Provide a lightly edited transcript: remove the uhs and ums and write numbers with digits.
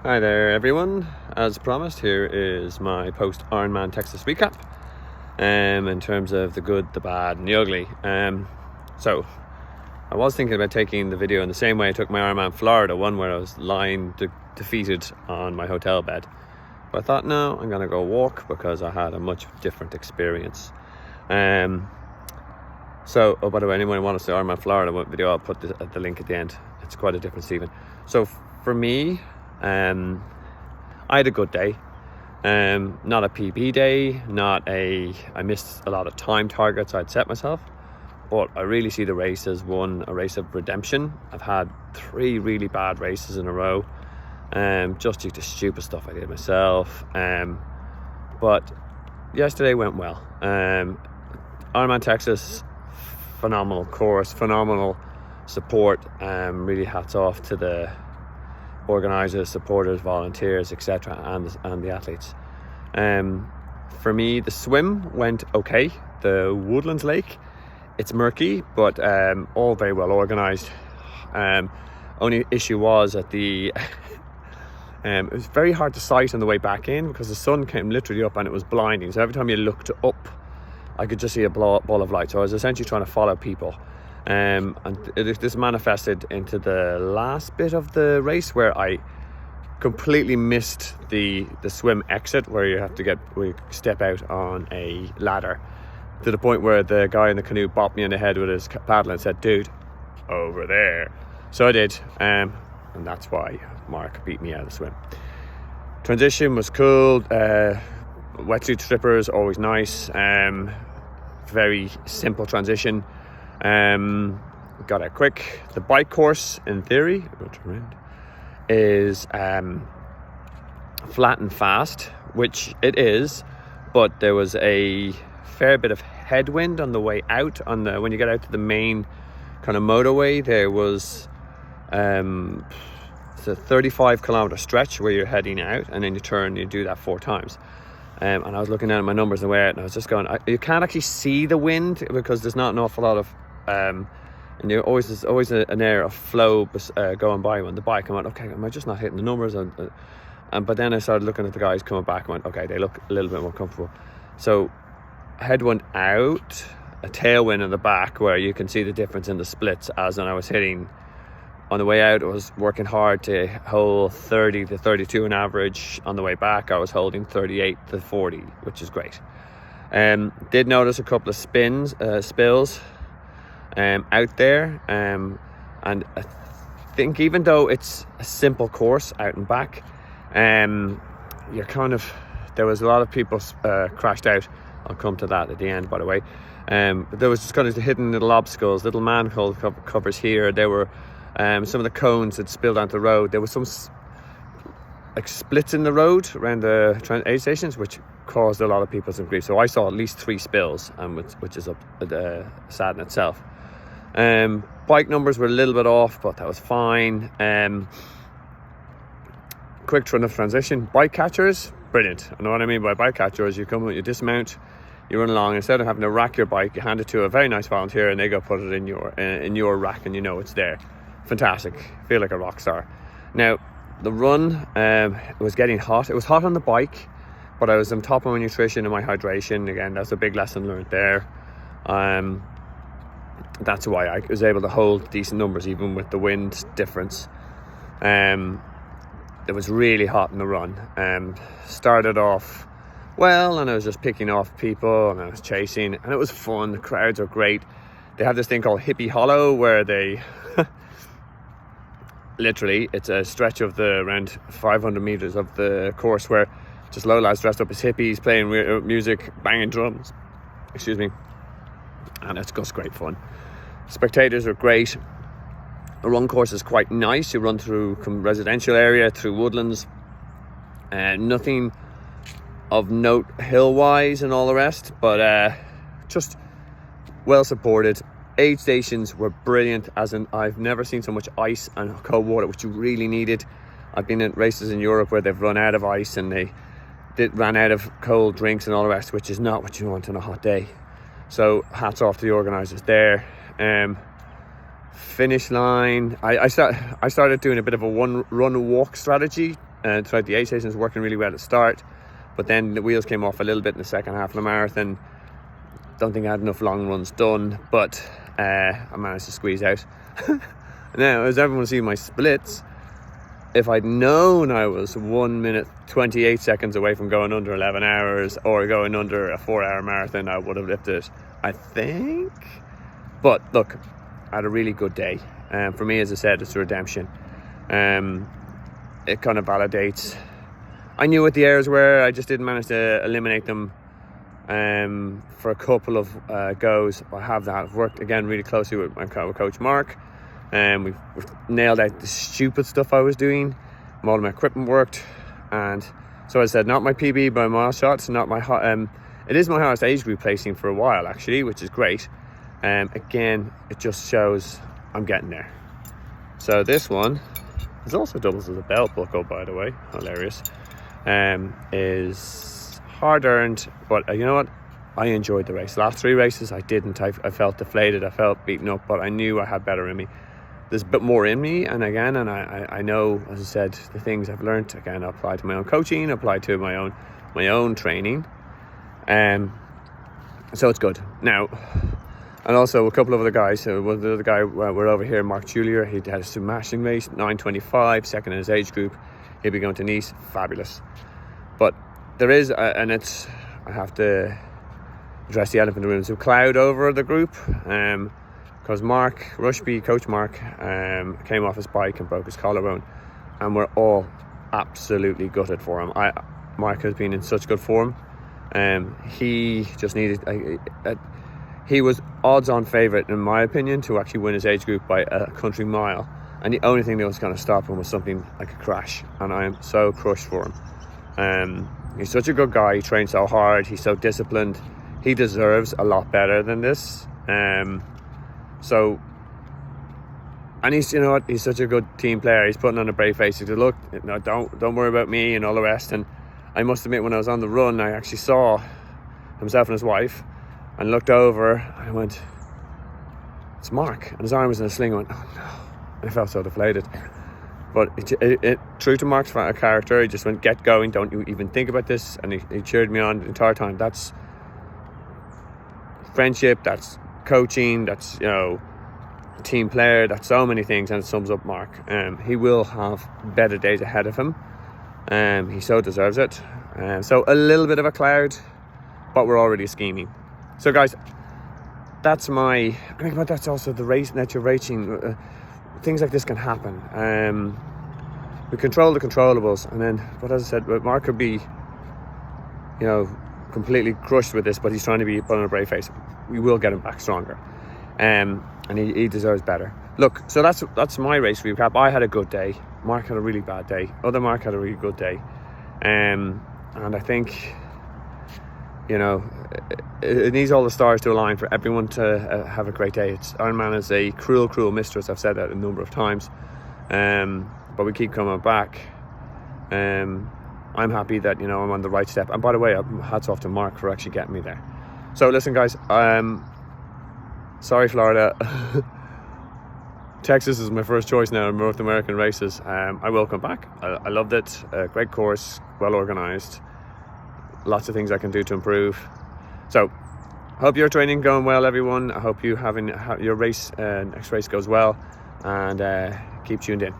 Hi there everyone, as promised here is my post Ironman Texas recap in terms of the good, the bad and the ugly. So I was thinking about taking the video in the same way I took my Ironman Florida one, where I was lying defeated on my hotel bed, but I thought no, I'm gonna go walk because I had a much different experience. So, oh, by the way, anyone who wants to see Ironman Florida video, I'll put the link at the end. It's quite a different Stephen. So for me, I had a good day. Not a PB day, I missed a lot of time targets I'd set myself, but I really see the race as a race of redemption. I've had 3 really bad races in a row, just due to stupid stuff I did myself. But yesterday went well. Ironman Texas, phenomenal course, phenomenal support. Really hats off to the organisers, supporters, volunteers, etc., and the athletes. For me, the swim went okay. The Woodlands Lake, it's murky, but all very well organised. Only issue was at the it was very hard to sight on the way back in because the sun came literally up and it was blinding, so every time you looked up I could just see a ball of light. So I was essentially trying to follow people. And this manifested into the last bit of the race, where I completely missed the swim exit, where you step out on a ladder, to the point where the guy in the canoe bopped me in the head with his paddle and said, "Dude, over there." So I did, and that's why Mark beat me out of the swim. Transition was cool. Wetsuit strippers, always nice. Very simple transition. Got out quick. The bike course, in theory, is flat and fast, which it is, but there was a fair bit of headwind on the way out. When you get out to the main kind of motorway, there was it's a 35-kilometer stretch where you're heading out, and then you turn, you do that 4 times. And I was looking at my numbers and where, and I was just going, you can't actually see the wind because there's not an awful lot of and there's always an air of flow going by on the bike. I went, okay, am I just not hitting the numbers? But then I started looking at the guys coming back and went, okay, they look a little bit more comfortable. So headwind out, a tailwind in the back, where you can see the difference in the splits. As when I was hitting on the way out, I was working hard to hold 30 to 32 on average. On the way back, I was holding 38 to 40, which is great. Did notice a couple of spills out there, and I think even though it's a simple course out and back, there was a lot of people crashed out. I'll come to that at the end, by the way. But there was just kind of the hidden little obstacles, little manhole covers here. There were some of the cones that spilled onto the road. There was some splits in the road around the aid stations, which caused a lot of people some grief. So I saw at least 3 spills, which is sad in itself. Bike numbers were a little bit off, but that was fine. Quick transition. Bike catchers, brilliant. I know what I mean by bike catchers. You come, you dismount, you run along. Instead of having to rack your bike, you hand it to a very nice volunteer, and they go put it in your rack, and you know it's there. Fantastic. Feel like a rock star. Now the run, it was getting hot. It was hot on the bike, but I was on top of my nutrition and my hydration. Again, that's a big lesson learned there. That's why I was able to hold decent numbers even with the wind difference. It was really hot in the run. Started off well, and I was just picking off people, and I was chasing, and it was fun. The crowds are great. They have this thing called Hippie Hollow, where they literally, it's a stretch of around 500 meters of the course where just low lads dressed up as hippies, playing music, banging drums, and it's just great fun. Spectators are great. The run course is quite nice. You run through residential area, through woodlands, nothing of note hill wise and all the rest, but just well supported. Aid stations were brilliant, as in I've never seen so much ice and cold water, which you really needed. I've been in races in Europe where they've run out of ice and they ran out of cold drinks and all the rest, which is not what you want on a hot day. So hats off to the organisers there. Finish line, I started doing a bit of a run walk strategy throughout the aid stations, working really well at the start, but then the wheels came off a little bit in the second half of the marathon. Don't think I had enough long runs done, but I managed to squeeze out. Now, as everyone sees my splits, if I'd known I was 1 minute 28 seconds away from going under 11 hours or going under a 4-hour marathon, I would have lifted it, I think. But look, I had a really good day. For me, as I said, it's a redemption. It kind of validates. I knew what the errors were. I just didn't manage to eliminate them for a couple of goes. I have that. I've worked again really closely with Coach Mark. We've nailed out the stupid stuff I was doing. All of my equipment worked, and so I said, not my PB by mile shots, not my it is my highest age group placing for a while actually, which is great. Again, it just shows I'm getting there. So this one is also doubles as a belt buckle, by the way, hilarious. Is hard earned, but you know what, I enjoyed the race. Last 3 races I didn't. I felt deflated, I felt beaten up, but I knew I had better in me. There's a bit more in me, and I know, as I said, the things I've learned, again, I apply to my own coaching, apply to my own training, so it's good. Now, and also a couple of other guys, the other guy, we're over here, Mark Julier, he had a smashing race, 9:25, second in his age group. He'll be going to Nice, fabulous. But there is, and it's, I have to address the elephant in the room, there's a cloud over the group, because Mark Rushby, Coach Mark, came off his bike and broke his collarbone, and we're all absolutely gutted for him. Mark has been in such good form. He just needed, he was odds-on favourite, in my opinion, to actually win his age group by a country mile, and the only thing that was going to stop him was something like a crash, and I am so crushed for him. He's such a good guy, he trains so hard, he's so disciplined, he deserves a lot better than this. So, and he's, you know what, he's such a good team player. He's putting on a brave face. He said, look, no, don't worry about me and all the rest. And I must admit, when I was on the run, I actually saw himself and his wife and looked over and I went, it's Mark. And his arm was in a sling. I went, oh no. And I felt so deflated. But it true to Mark's character, he just went, get going, don't you even think about this. And he cheered me on the entire time. That's friendship, that's coaching, that's, you know, team player, that's so many things, and it sums up Mark. He will have better days ahead of him. He so deserves it. So a little bit of a cloud, but we're already scheming. So guys, that's my, I think about, that's also the race nature racing. Things like this can happen. We control the controllables, and then, but as I said, Mark could be, you know, completely crushed with this, but he's trying to be put on a brave face. We will get him back stronger, and he deserves better. Look, so that's my race recap. I had a good day. Mark had a really bad day. Other Mark had a really good day, and I think, you know, it needs all the stars to align for everyone to have a great day. Ironman is a cruel mistress. I've said that a number of times, but we keep coming back. I'm happy that, you know, I'm on the right step. And by the way, hats off to Mark for actually getting me there. So listen, guys, sorry, Florida. Texas is my first choice now in North American races. I will come back. I loved it. Great course, well organized. Lots of things I can do to improve. So hope your training going well, everyone. I hope you having your race, next race goes well, and keep tuned in.